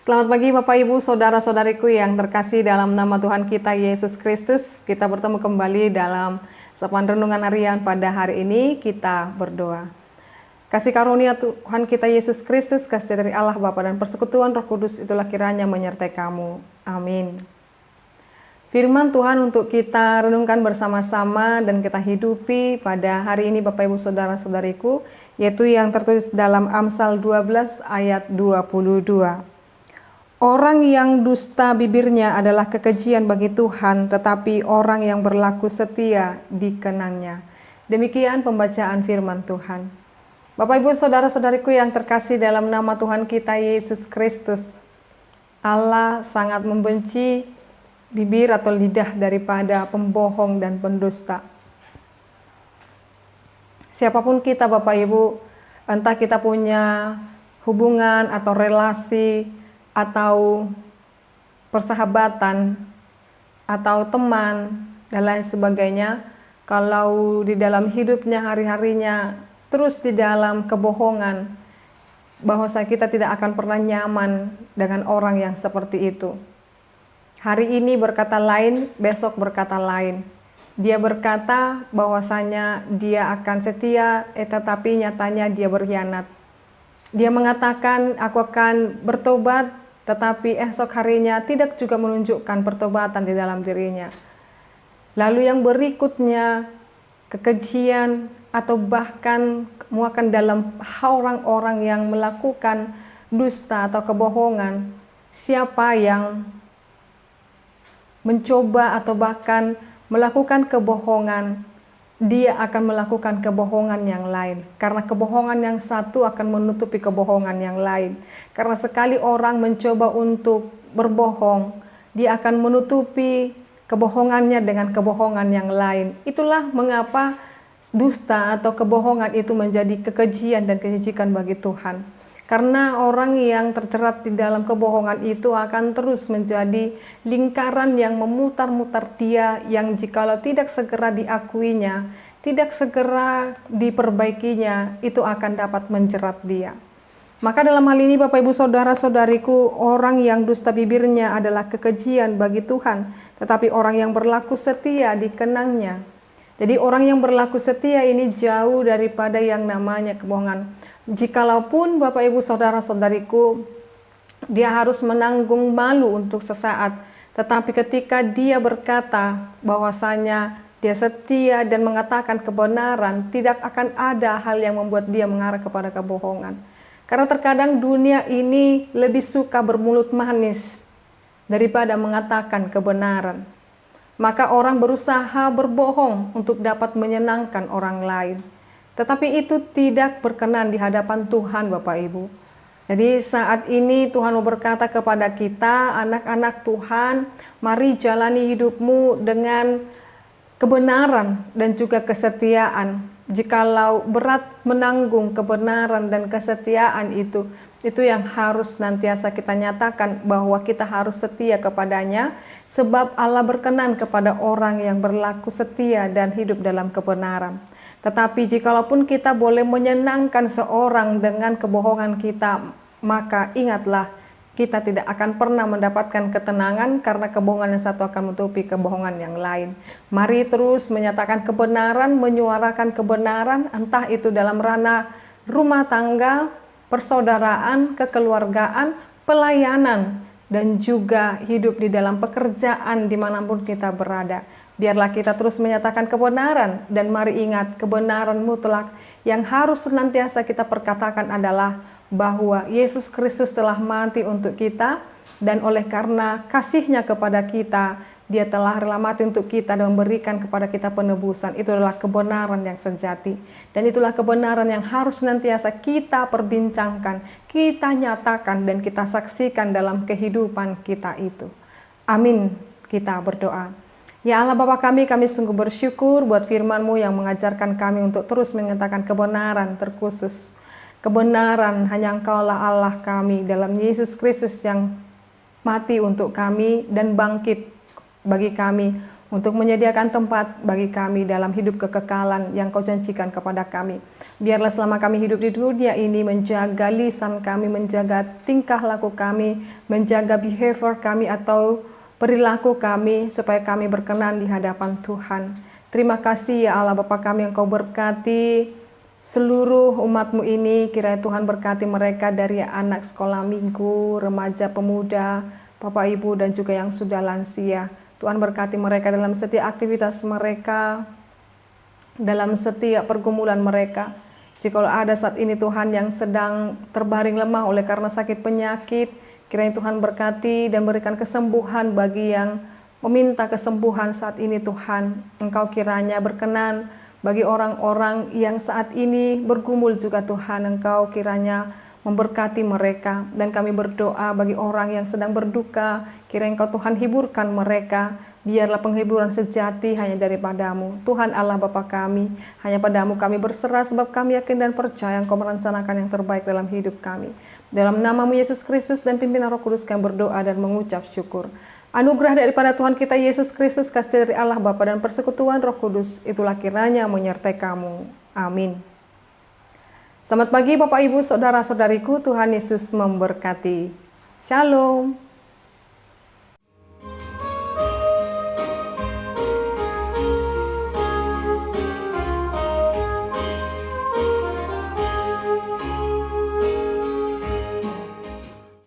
Selamat pagi Bapak Ibu, Saudara-saudariku yang terkasih dalam nama Tuhan kita Yesus Kristus. Kita bertemu kembali dalam sapaan renungan harian pada hari ini. Kita berdoa. Kasih karunia Tuhan kita Yesus Kristus, kasih dari Allah Bapa dan persekutuan Roh Kudus itulah kiranya menyertai kamu. Amin. Firman Tuhan untuk kita renungkan bersama-sama dan kita hidupi pada hari ini Bapak Ibu Saudara-saudariku, yaitu yang tertulis dalam Amsal 12 ayat 22. Orang yang dusta bibirnya adalah kekejian bagi Tuhan, tetapi orang yang berlaku setia dikenangnya. Demikian pembacaan firman Tuhan. Bapak Ibu Saudara-saudariku yang terkasih dalam nama Tuhan kita Yesus Kristus, Allah sangat membenci bibir atau lidah daripada pembohong dan pendusta. Siapapun kita Bapak Ibu, entah kita punya hubungan atau relasi atau persahabatan atau teman dan lain sebagainya, kalau di dalam hidupnya hari-harinya terus di dalam kebohongan, bahwa kita tidak akan pernah nyaman dengan orang yang seperti itu. Hari ini berkata lain, besok berkata lain. Dia berkata bahwasanya dia akan setia, tetapi nyatanya dia berkhianat. Dia mengatakan aku akan bertobat, tetapi esok harinya tidak juga menunjukkan pertobatan di dalam dirinya. Lalu yang berikutnya, kekejian atau bahkan muakan dalam orang-orang yang melakukan dusta atau kebohongan. Siapa yang mencoba atau bahkan melakukan kebohongan, dia akan melakukan kebohongan yang lain. Karena kebohongan yang satu akan menutupi kebohongan yang lain. Karena sekali orang mencoba untuk berbohong, dia akan menutupi kebohongannya dengan kebohongan yang lain. Itulah mengapa dusta atau kebohongan itu menjadi kekejian dan kejijikan bagi Tuhan. Karena orang yang terjerat di dalam kebohongan itu akan terus menjadi lingkaran yang memutar-mutar dia, yang jikalau tidak segera diakuinya, tidak segera diperbaikinya, itu akan dapat menjerat dia. Maka dalam hal ini Bapak Ibu Saudara-saudariku, orang yang dusta bibirnya adalah kekejian bagi Tuhan, tetapi orang yang berlaku setia dikenangnya. Jadi orang yang berlaku setia ini jauh daripada yang namanya kebohongan. Jikalaupun Bapak Ibu Saudara-saudariku, dia harus menanggung malu untuk sesaat, tetapi ketika dia berkata bahwasanya dia setia dan mengatakan kebenaran, tidak akan ada hal yang membuat dia mengarah kepada kebohongan. Karena terkadang dunia ini lebih suka bermulut manis daripada mengatakan kebenaran. Maka orang berusaha berbohong untuk dapat menyenangkan orang lain. Tetapi itu tidak berkenan di hadapan Tuhan Bapak Ibu. Jadi saat ini Tuhan mau berkata kepada kita, anak-anak Tuhan, mari jalani hidupmu dengan kebenaran dan juga kesetiaan. Jikalau berat menanggung kebenaran dan kesetiaan itu yang harus nantiasa kita nyatakan bahwa kita harus setia kepadanya, sebab Allah berkenan kepada orang yang berlaku setia dan hidup dalam kebenaran. Tetapi jikalaupun kita boleh menyenangkan seorang dengan kebohongan kita, maka ingatlah kita tidak akan pernah mendapatkan ketenangan karena kebohongan yang satu akan menutupi kebohongan yang lain. Mari terus menyatakan kebenaran, menyuarakan kebenaran, entah itu dalam ranah rumah tangga, persaudaraan, kekeluargaan, pelayanan, dan juga hidup di dalam pekerjaan dimanapun kita berada. Biarlah kita terus menyatakan kebenaran, dan mari ingat kebenaran mutlak yang harus senantiasa kita perkatakan adalah bahwa Yesus Kristus telah mati untuk kita, dan oleh karena kasih-Nya kepada kita, Dia telah rela mati untuk kita dan memberikan kepada kita penebusan. Itu adalah kebenaran yang sejati, dan itulah kebenaran yang harus senantiasa kita perbincangkan, kita nyatakan, dan kita saksikan dalam kehidupan kita itu. Amin. Kita berdoa. Ya Allah Bapa kami sungguh bersyukur buat firman-Mu yang mengajarkan kami untuk terus menyatakan kebenaran, terkhusus kebenaran hanya Engkaulah Allah kami dalam Yesus Kristus yang mati untuk kami dan bangkit bagi kami untuk menyediakan tempat bagi kami dalam hidup kekekalan yang Kau janjikan kepada kami. Biarlah selama kami hidup di dunia ini, menjaga lisan kami, menjaga tingkah laku kami, menjaga behavior kami atau perilaku kami, supaya kami berkenan di hadapan Tuhan. Terima kasih ya Allah Bapa kami, yang Kau berkati seluruh umat-Mu ini. Kiranya Tuhan berkati mereka dari anak sekolah minggu, remaja, pemuda, Bapak Ibu, dan juga yang sudah lansia. Tuhan berkati mereka dalam setiap aktivitas mereka, dalam setiap pergumulan mereka. Jika ada saat ini Tuhan yang sedang terbaring lemah oleh karena sakit penyakit, kiranya Tuhan berkati dan berikan kesembuhan bagi yang meminta kesembuhan saat ini Tuhan. Engkau kiranya berkenan bagi orang-orang yang saat ini bergumul juga Tuhan. Engkau kiranya memberkati mereka, dan kami berdoa bagi orang yang sedang berduka, kiranya Engkau Tuhan hiburkan mereka. Biarlah penghiburan sejati hanya daripada-Mu Tuhan Allah Bapa kami. Hanya pada-Mu kami berserah, sebab kami yakin dan percaya Engkau merencanakan yang terbaik dalam hidup kami. Dalam nama-Mu Yesus Kristus dan pimpinan Roh Kudus kami berdoa dan mengucap syukur. Anugerah daripada Tuhan kita Yesus Kristus, kasih dari Allah Bapa dan persekutuan Roh Kudus, itulah kiranya menyertai kamu. Amin. Selamat pagi Bapak Ibu, saudara-saudariku, Tuhan Yesus memberkati. Shalom.